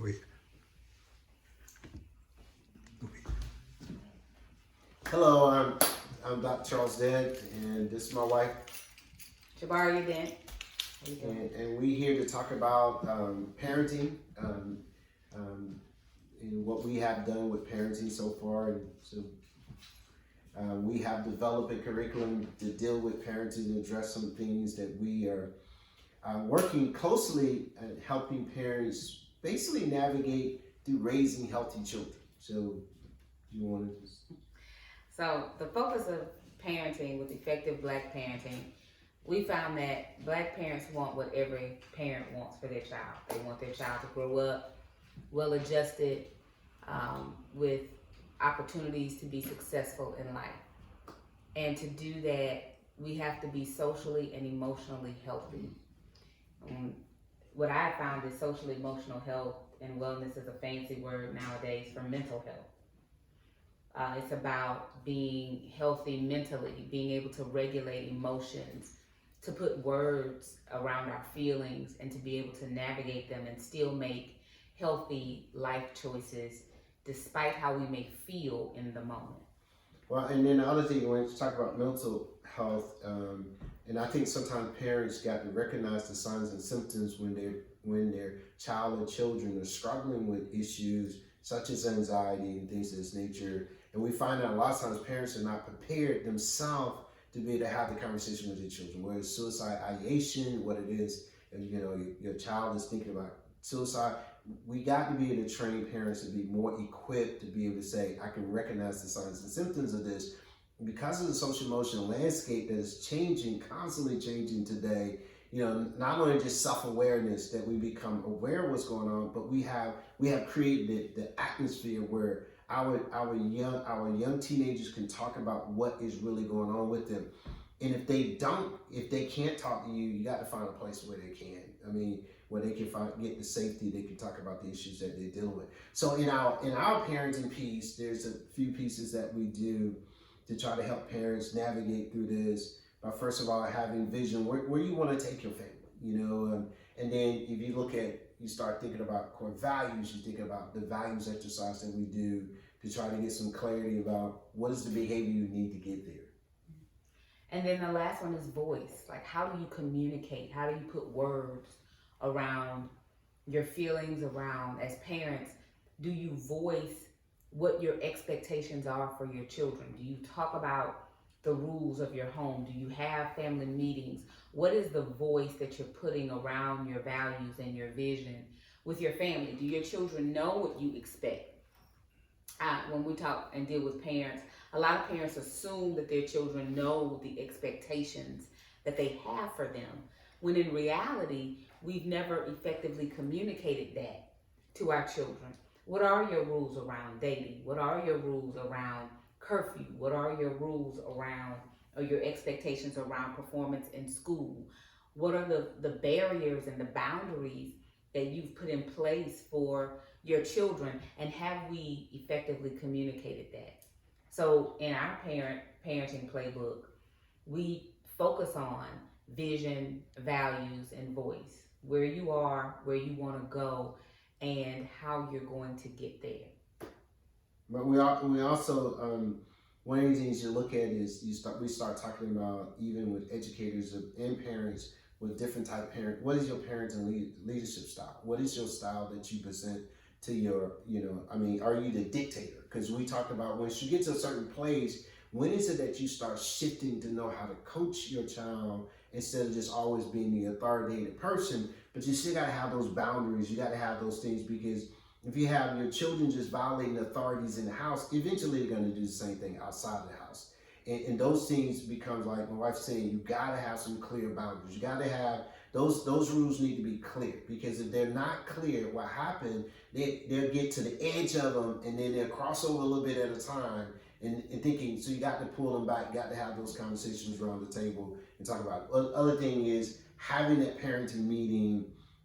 Go ahead. Go ahead. Hello, I'm Dr. Charles Dent, and this is my wife. Jabari Dent. How you doing? And we're here to talk about parenting and what we have done with parenting so far. And so we have developed a curriculum to deal with parenting and address some things that we are working closely at helping parents basically navigate through raising healthy children. So you want to just... So the focus of parenting with effective Black parenting, we found that Black parents want what every parent wants for their child. They want their child to grow up well-adjusted, with opportunities to be successful in life. And to do that, we have to be socially and emotionally healthy. What I found is social emotional health and wellness is a fancy word nowadays for mental health. It's about being healthy mentally, being able to regulate emotions, to put words around our feelings, and to be able to navigate them and still make healthy life choices despite how we may feel in the moment. Well, and then the other thing, when you talk about mental health, and I think sometimes parents got to recognize the signs and symptoms when their child or children are struggling with issues such as anxiety and things of this nature. And we find that a lot of times parents are not prepared themselves to be able to have the conversation with their children, whether it's suicide ideation, what it is, and your child is thinking about suicide. We got to be able to train parents to be more equipped to be able to say, I can recognize the signs and symptoms of this. Because of the social emotional landscape that is changing, constantly changing today, not only just self-awareness that we become aware of what's going on, but we have created the atmosphere where our young teenagers can talk about what is really going on with them. And if they can't talk to you, you got to find a place where they can. I mean, where they can get the safety, they can talk about the issues that they're dealing with. So in our parenting piece, there's a few pieces that we do to try to help parents navigate through this. But first of all, having vision, where you want to take your family, and then if you start thinking about core values, you think about the values exercise that we do to try to get some clarity about what is the behavior you need to get there. And then the last one is voice. Like, how do you communicate? How do you put words around your feelings around, as parents, do you voice what your expectations are for your children? Do you talk about the rules of your home? Do you have family meetings? What is the voice that you're putting around your values and your vision with your family? Do your children know what you expect? When we talk and deal with parents, a lot of parents assume that their children know the expectations that they have for them, when in reality, we've never effectively communicated that to our children. What are your rules around dating? What are your rules around curfew? What are your rules around, or your expectations around performance in school? What are the barriers and the boundaries that you've put in place for your children, and have we effectively communicated that? So in our parenting playbook, we focus on vision, values, and voice. Where you are, where you want to go, and how you're going to get there. But we also one of the things you look at is we start talking about, even with educators and parents with different type of parent. What is your parenting leadership style? What is your style that you present to your, are you the dictator? Because we talked about once you get to a certain place, when is it that you start shifting to know how to coach your child instead of just always being the authoritative person? But you still got to have those boundaries. You got to have those things, because if you have your children just violating authorities in the house, eventually they're going to do the same thing outside of the house. And those things become, like my wife's saying, you got to have some clear boundaries. You got to have those rules need to be clear, because if they're not clear, what happened, they'll get to the edge of them, and then they'll cross over a little bit at a time. And thinking, so you got to pull them back, you got to have those conversations around the table and talk about it. Other thing is having that parenting meeting,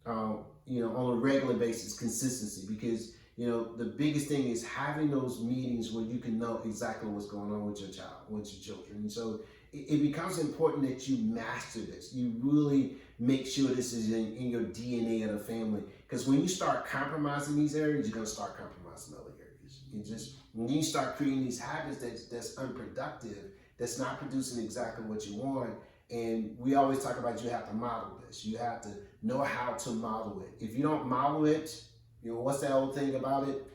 on a regular basis, consistency, because, the biggest thing is having those meetings where you can know exactly what's going on with your child, with your children. And so it becomes important that you master this. You really make sure this is in your DNA of the family. Because when you start compromising these areas, you're gonna start compromising other areas. When you start creating these habits that's unproductive, that's not producing exactly what you want. And we always talk about you have to model this. You have to know how to model it. If you don't model it, what's that old thing about it?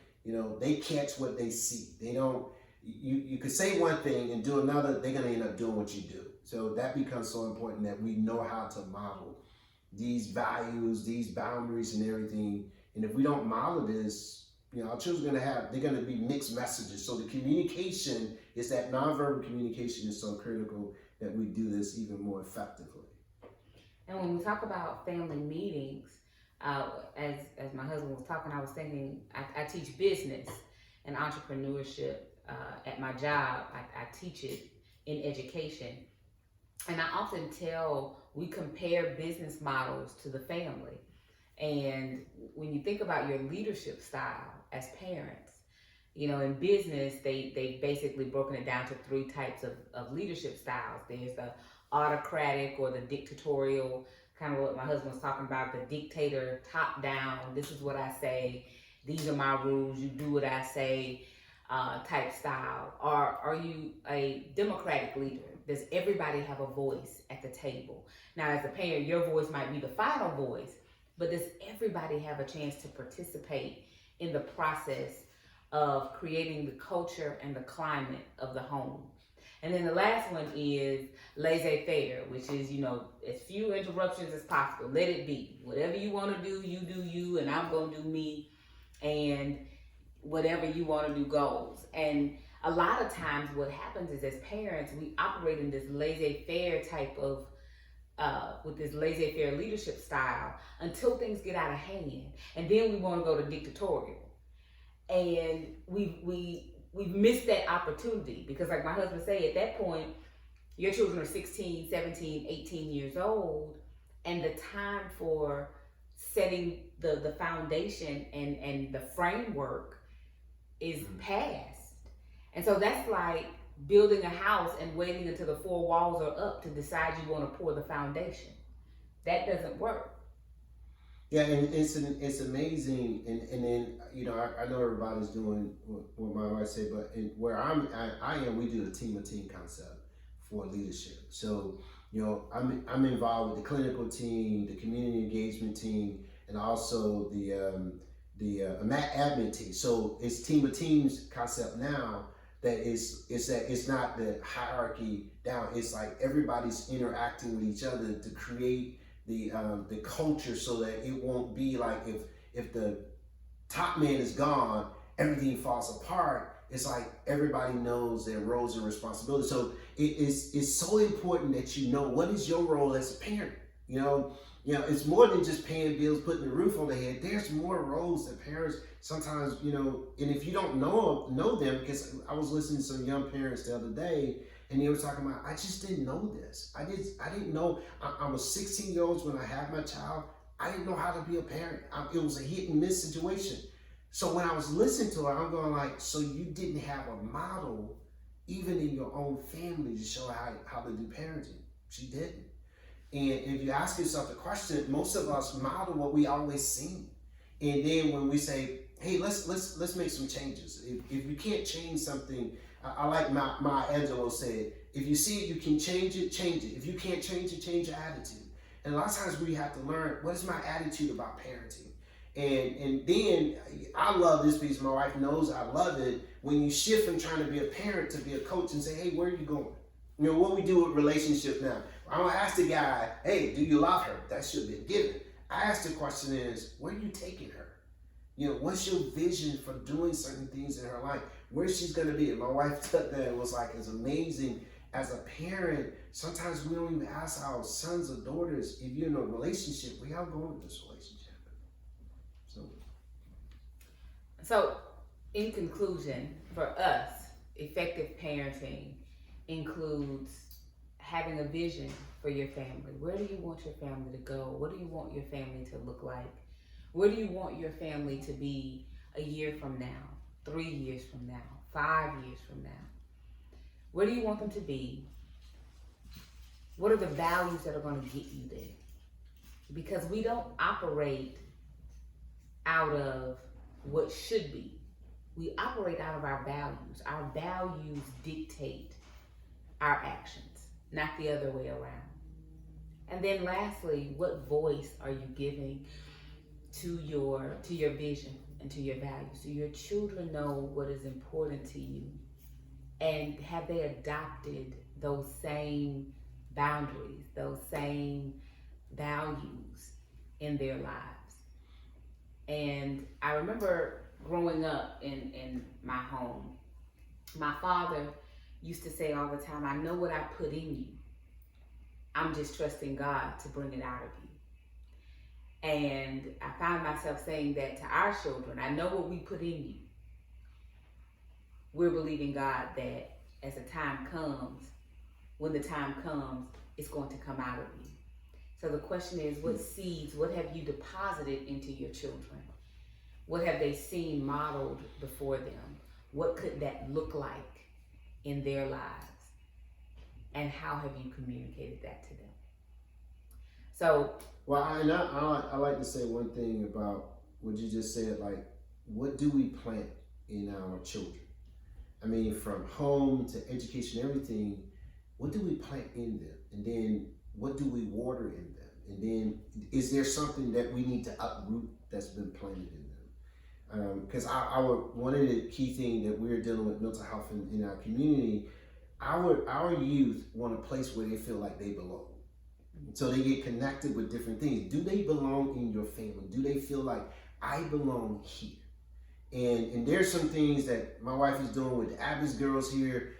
They catch what they see. They don't. You could say one thing and do another. They're gonna end up doing what you do. So that becomes so important that we know how to model these values, these boundaries, and everything. And if we don't model this, our children they're gonna be mixed messages. So the communication is that nonverbal communication is so critical that we do this even more effectively. And when we talk about family meetings, as my husband was talking, I was thinking I teach business and entrepreneurship at my job. I teach it in education, and I often we compare business models to the family. And when you think about your leadership style as parents, in business, they basically broken it down to 3 types of leadership styles. There's the autocratic or the dictatorial, kind of what my husband was talking about, the dictator, top down, this is what I say, these are my rules, you do what I say, type style. Or are you a democratic leader? Does everybody have a voice at the table? Now, as a parent, your voice might be the final voice, but does everybody have a chance to participate in the process of creating the culture and the climate of the home? And then the last one is laissez-faire, which is, as few interruptions as possible. Let it be. Whatever you want to do, you do you, and I'm going to do me, and whatever you want to do goes. And a lot of times what happens is, as parents, we operate in this laissez-faire type of with this laissez-faire leadership style until things get out of hand, and then we want to go to dictatorial, and we've missed that opportunity, because like my husband said, at that point your children are 16, 17, 18 years old, and the time for setting the foundation and the framework is past. And so that's like building a house and waiting until the 4 walls are up to decide you want to pour the foundation. That doesn't work. Yeah, and it's amazing, and then I know everybody's doing what my wife said, but where I am, we do the team concept for leadership. So I'm involved with the clinical team, the community engagement team, and also the admin team. So it's team of teams concept now. That it's not the hierarchy down. It's like everybody's interacting with each other to create the culture, so that it won't be like if the top man is gone, everything falls apart. It's like everybody knows their roles and responsibilities. So it's so important that what is your role as a parent. It's more than just paying bills, putting the roof on their head. There's more roles that parents sometimes, and if you don't know them, because I was listening to some young parents the other day, and they were talking about, I just didn't know this. I didn't know. I was 16 years old when I had my child. I didn't know how to be a parent. It was a hit and miss situation. So when I was listening to her, I'm going like, so you didn't have a model, even in your own family, to show how to do parenting. She didn't. And if you ask yourself the question, most of us model what we always seen. And then when we say, hey, let's make some changes. If you can't change something, I like Maya Angelou said, if you see it, you can change it, change it. If you can't change it, change your attitude. And a lot of times we have to learn, what is my attitude about parenting? And then I love this piece. My wife knows I love it. When you shift from trying to be a parent to be a coach and say, hey, where are you going? What we do with relationships now. I don't ask the guy, hey, do you love her? That should be a given. I ask the question is, where are you taking her? What's your vision for doing certain things in her life? Where she's going to be? And my wife took that and was like, it's amazing. As a parent, sometimes we don't even ask our sons or daughters, if you're in a relationship, where y'all going with this relationship? So, in conclusion, for us, effective parenting includes having a vision for your family. Where do you want your family to go? What do you want your family to look like? Where do you want your family to be a year from now, 3 years from now, 5 years from now? Where do you want them to be? What are the values that are going to get you there? Because we don't operate out of what should be. We operate out of our values. Our values dictate our actions, not the other way around. And then lastly, what voice are you giving to your vision and to your values? Do your children know what is important to you? And have they adopted those same boundaries, those same values in their lives? And I remember growing up in my home, my father used to say all the time, I know what I put in you. I'm just trusting God to bring it out of you. And I found myself saying that to our children. I know what we put in you. We're believing God that as the time comes, when the time comes, it's going to come out of you. So the question is, what seeds, what have you deposited into your children? What have they seen modeled before them? What could that look like in their lives? And how have you communicated that to them? So, well, I like to say one thing about what you just said, like, what do we plant in our children? I mean, from home to education, everything, what do we plant in them? And then what do we water in them? And then is there something that we need to uproot that's been planted in them? Because one of the key things that we're dealing with mental health in our community, our youth want a place where they feel like they belong. So they get connected with different things. Do they belong in your family? Do they feel like I belong here? And there's some things that my wife is doing with the Abby's girls here.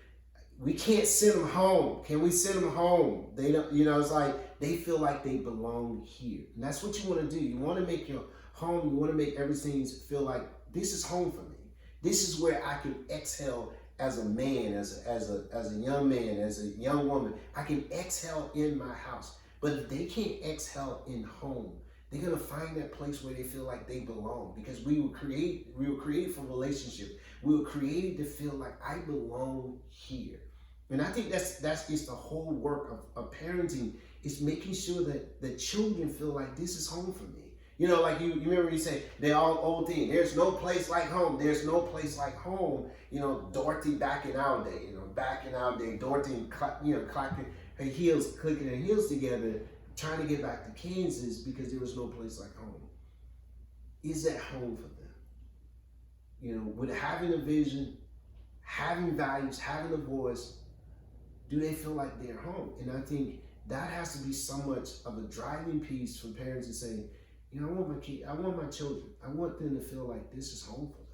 We can't send them home. Can we send them home? They don't, it's like they feel like they belong here. And that's what you want to do. You want to make your home, you want to make everything feel like this is home for me. This is where I can exhale as a man, as a young man, as a young woman. I can exhale in my house. But if they can't exhale in home, they're gonna find that place where they feel like they belong, because we were created for relationship. We were created to feel like I belong here. And I think that's just the whole work of parenting, is making sure that the children feel like this is home for me. Like you remember you say, they're all old thing. There's no place like home. There's no place like home. Dorothy back in our day, Dorothy, clicking her heels together, trying to get back to Kansas because there was no place like home. Is that home for them? With having a vision, having values, having a voice, do they feel like they're home? And I think that has to be so much of a driving piece for parents to say, I want my kid, I want my children, I want them to feel like this is home for them.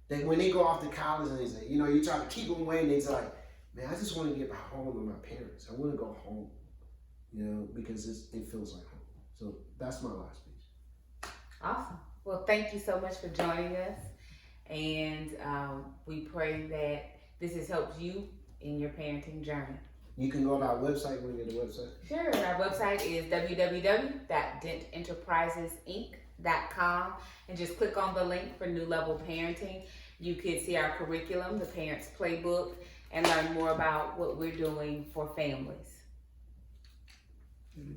That when they go off to college and they say, you try to keep them away, and they say, like, man, I just want to get home with my parents. I want to go home, because it feels like home. So that's my last piece. Awesome. Well, thank you so much for joining us. And we pray that this has helped you in your parenting journey. You can go to our website. Want to get the website? Sure. Our website is www.dententerprisesinc.com, and just click on the link for New Level Parenting. You could see our curriculum, the Parents Playbook, and learn more about what we're doing for families. Mm-hmm.